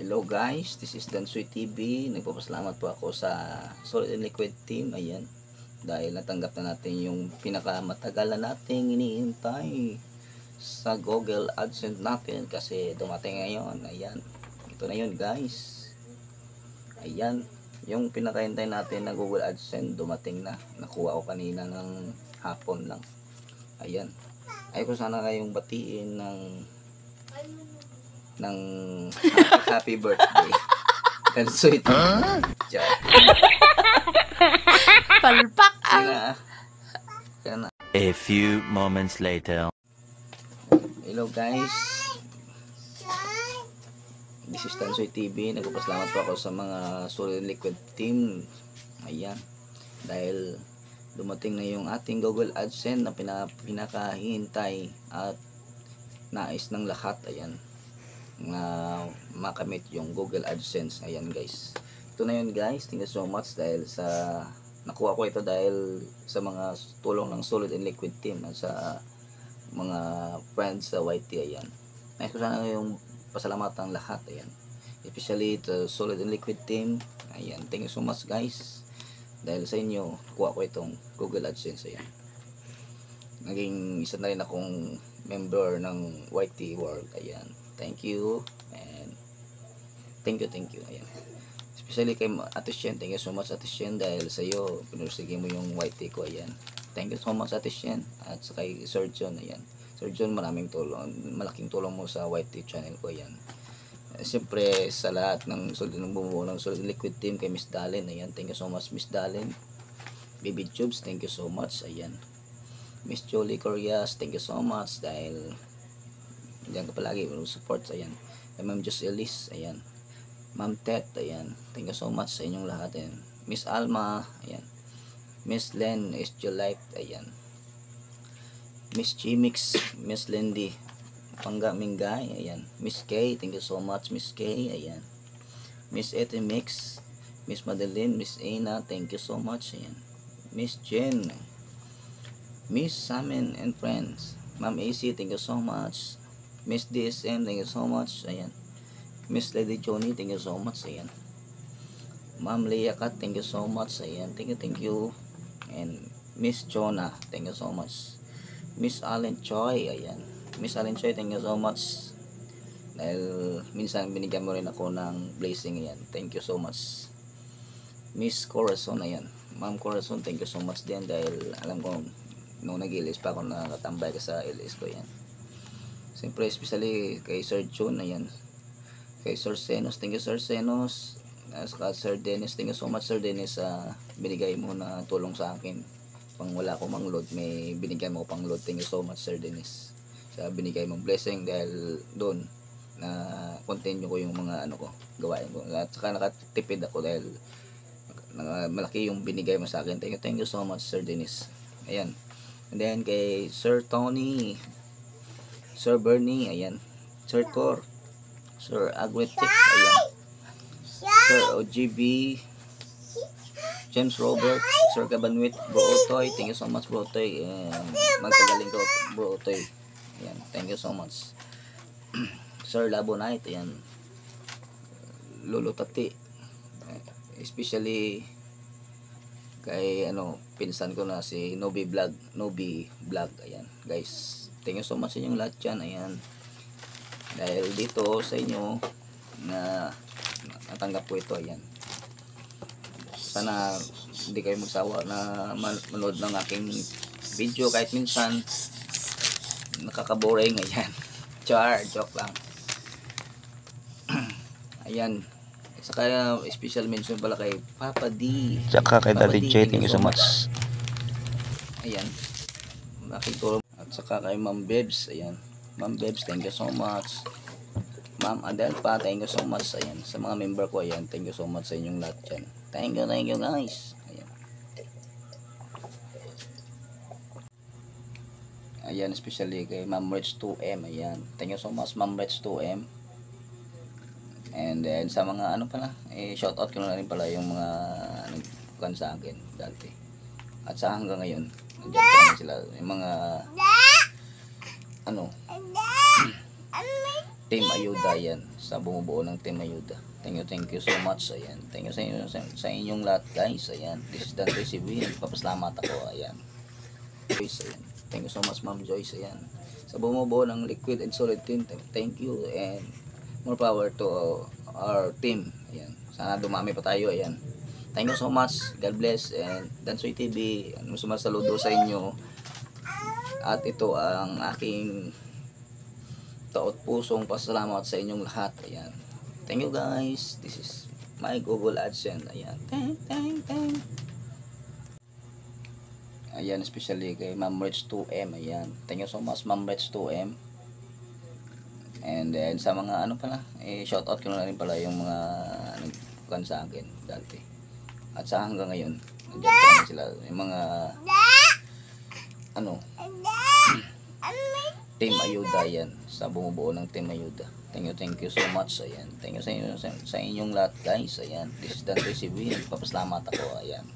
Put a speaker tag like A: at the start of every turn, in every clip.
A: Hello guys, this is Dansoy TV. Nagpapasalamat po ako sa Solid and Liquid team. Ayan, dahil natanggap na natin yung pinakamatagalan nating iniintay sa Google AdSense natin kasi dumating ngayon. Ayan, ito na yun guys. Ayan, yung pinakaintay natin na Google AdSense dumating na. Nakuha ko kanina ng hapon lang. Ayan, ay kung sana kayong batiin ng happy birthday. Dansoy TV.
B: Palpak.
A: Yan na.
C: A few moments later.
A: Hello guys. This is Dansoy TV. Nagpapasalamat po ako sa mga Solid Liquid team. Ayan. Dahil dumating na yung ating Google AdSense na pinakahintay at nais ng lahat. Ayan. Na makamit yung Google AdSense. Ayan guys. Ito na yun guys. Thank you so much dahil sa nakuha ko ito dahil sa mga tulong ng Solid and Liquid team at sa mga friends sa YT. Ayan. Nais ko sana yung pasalamatan lahat. Ayan. Especially to Solid and Liquid team. Ayan. Thank you so much guys. Dahil sa inyo, nakuha ko itong Google AdSense. Ayan. Naging isa na rin akong member ng YT World. Ayan. Thank you and thank you. Ayan. Especially kay Ate Shen, thank you so much Ate Shen dahil sa iyo pinursige mo yung YT ko. Ayan. Thank you so much Ate Shen at sa kay Sir John. Ayan. Sir John, malaking tulong mo sa YT channel ko. Ayan. Siyempre sa lahat ng bumubuo ng Solid Liquid team kay Miss Dalen. Ayan. Thank you so much Miss Dalen. Baby Tubes, thank you so much. Ayan. Miss Jolie Corias, thank you so much dahil diyan ka palagi support. Ayan. Kay Ma'am Just Elise, ayan. Ma'am Tet, ayan. Thank you so much sa inyong lahat. Ayan. Miss Alma, ayan. Miss Len is your life, ayan. Miss Chimix, Miss Lindy Pangga Mingay, ayan. Miss K, thank you so much Miss K, ayan. Miss Etimix, Miss Madeline, Miss Ana, thank you so much, ayan. Miss Jen, Miss Samin and friends, Ma'am AC, thank you so much. Miss DSM, thank you so much. Ayan. Miss Lady Johnny, thank you so much. Ayan. Ma'am Leia Kat, thank you so much. Ayan. Thank you. And Miss Jonah, thank you so much. Miss Allen Choi, ayan. Miss Allen Choi, thank you so much. Dahil minsan binigyan mo rin ako ng blessing. Ayan. Thank you so much. Miss Corazon, ayan. Ma'am Corazon, thank you so much din dahil alam ko nung nag-ilis pa ako nakatambay ka sa LS ko. Ayan. Siyempre, especially kay Sir June, ayan. Kay Sir Senos, thank you Sir Senos. At Sir Dennis, thank you so much Sir Dennis sa binigay mo na tulong sa akin. Pang wala ko mang load, may binigay mo pang load. Thank you so much Sir Dennis. Sa binigay mong blessing dahil doon na continue ko yung mga ano ko, gawain ko. At saka nakatipid ako dahil malaki yung binigay mo sa akin. Thank you so much Sir Dennis. Ayan. And then kay Sir Tony, Sir Bernie, ayan. Sir Tor, Sir Agwetik, ayan. Sir OGB, James Robert, Sir Kabanwit, Bro Otoy, thank you so much Bro Otoy. Magpagaling ko Bro Otoy. Ayan, thank you so much. Sir Labo Night, ayan. Lolo Tati. Especially kay pinsan ko na si Nobi Vlog, ayan. Guys, thank you so much sa inyong lahat dyan. Ayan. Dahil dito sa inyo na natanggap ko ito. Ayan. Sana hindi kayo magsawa na manood ng aking video kahit minsan nakakaboring. Ayan. Joke lang. Ayan. Saka special mention pala kay Papa D.
C: Saka kay Daddy J, thank you so much.
A: Ayan. Nakitulong. At saka kay Ma'am Bebs, ayan. Ma'am Bebs, thank you so much. Ma'am Adelpa, thank you so much. Ayan, sa mga member ko, ayan, thank you so much sa inyong lahat dyan. Thank you guys. Ayan. Ayan, especially kay Ma'am Rich 2M, ayan. Thank you so much, Ma'am Rich 2M. And then sa mga shoutout ko na rin pala yung mga nagkuhan sa akin dati. At sa hanggang ngayon, nandiyan pa rin sila. Yung mga Team Ayuda, yan, sa bumubuo ng Team Ayuda. Thank you so much. Ayan, thank you sa inyong lahat, guys. Ayan, this is Dante CV. Nagpapasalamat ako. Ayan, Joyce, ayan. Thank you so much, Ma'am Joyce. Ayan, sa bumubuo ng Liquid and Solid team. Thank you and more power to our team. Ayan, sana dumami pa tayo. Ayan, thank you so much. God bless. And Dansoy TV, sumasaludo sa inyo. At ito ang aking taot pusong pasalamat sa inyong lahat. Ayan, thank you guys. This is my Google AdSense. Ayan, thank. Ayan, especially kay Ma'am Rich 2M. Ayan, thank you so much, Ma'am Rich 2M. And then sa mga ano pala, shout out ko na rin pala yung mga nagkuhan sa akin dati. At sa hanggang ngayon, nandiyan pa rin sila, yung mga ano, Team Ayuda, yan, sa bumubuo ng Team Ayuda. Thank you so much. Ayan, thank you sa inyong lahat, guys. Ayan, this is Dante CV. Nagpapasalamat ako. Ayan.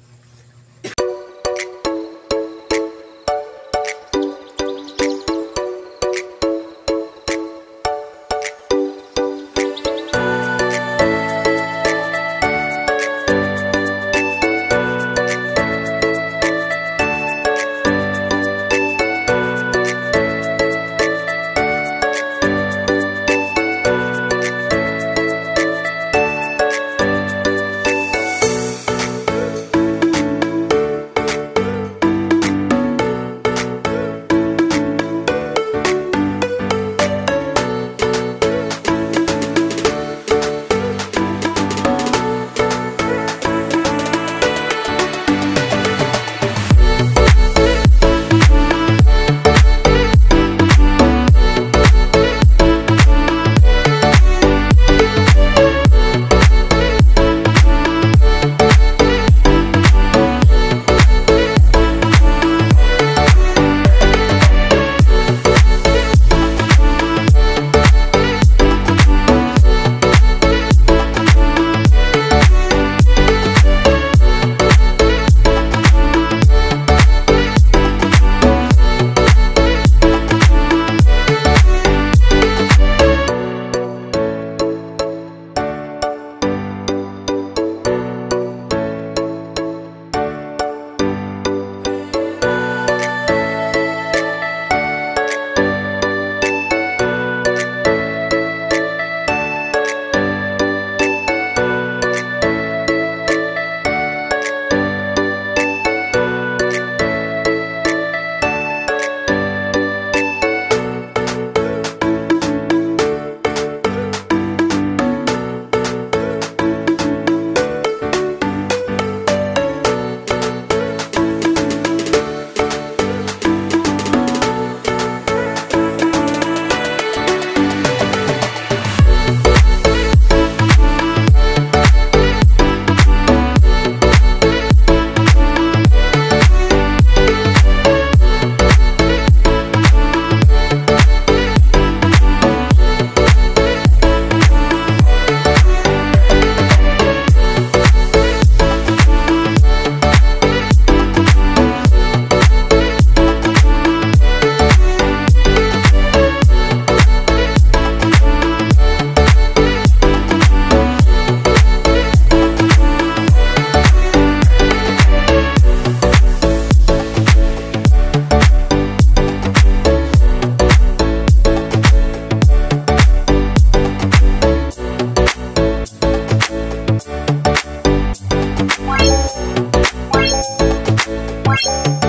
D: Bye.